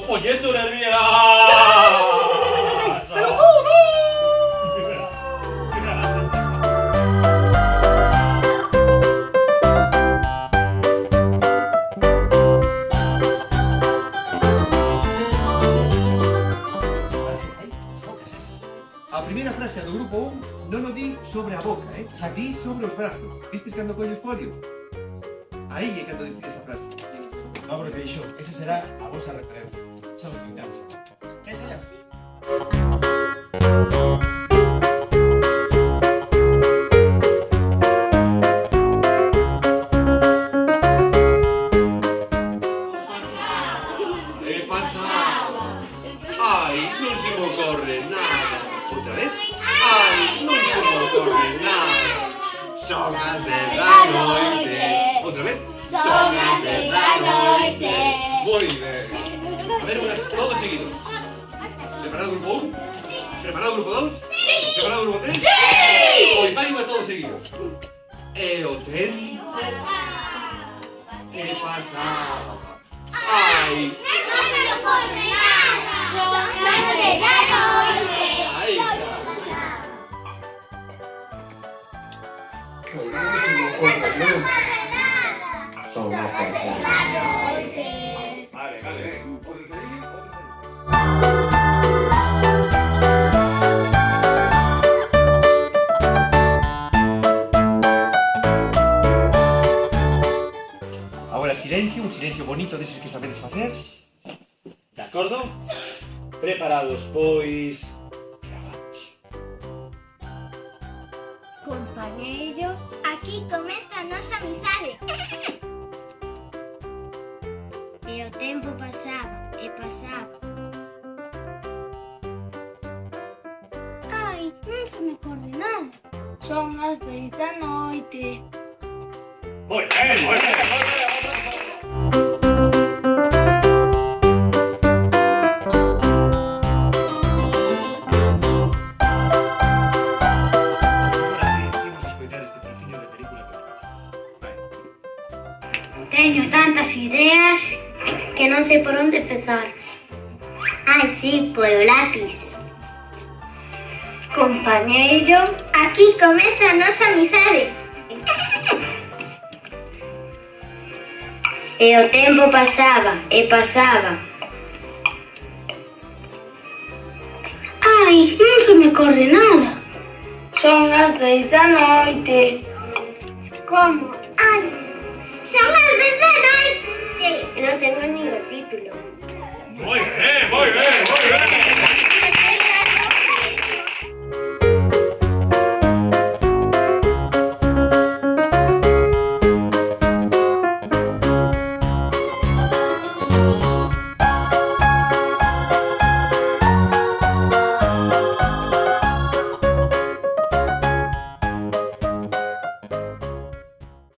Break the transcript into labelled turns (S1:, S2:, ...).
S1: poñendo nervioso.
S2: A primeira frase do grupo 1 non o di sobre a boca, xa di sobre os brazos. Vistes cando colles folio? Aí é cando dices esa frase.
S3: No, porque iso, esa será a vosa referencia. Xa os coitamos. Esa é.
S2: Que pasaba? Ai, non se me ocorre nada. Outra vez? Ai, non se me ocorre nada. Son as 10 da noite. Outra vez?
S4: Son as 10 da noite.
S2: Moi ben. A ver, todos seguidos. Preparado grupo 1? Preparado grupo 2? Sí! Preparado grupo 3? Sí! Pois vai todos seguidos. E o tempo que pasaba. Ai,
S4: Non se me ocorre nada. Son as 10 da noite.
S2: ai,
S4: Son as 10 da noite.
S1: Vale, vale. ¿Puedes seguir?
S2: Agora silencio, un silencio bonito deses que sabedes facer.
S1: De acordo? Preparados, pois... Gravamos.
S4: Compañeiro, aquí comeza a nosa amizade. E o tempo pasaba e pasaba. Ai, non se me ocorre nada. Son as 10 da noite.
S1: Moi ben, moi ben, moi ben.
S4: Teño tantas ideas que non sei por onde empezar. Ai, sí, polo lápis. Compañeiro, aquí comeza a nosa amizade. E o tempo pasaba e pasaba. Ai, non se me corre nada. Son as 10 da noite. Como? Ai, son as 10 da noite. Non tengo nin o título.
S1: Moi ben, moi ben, moi ben.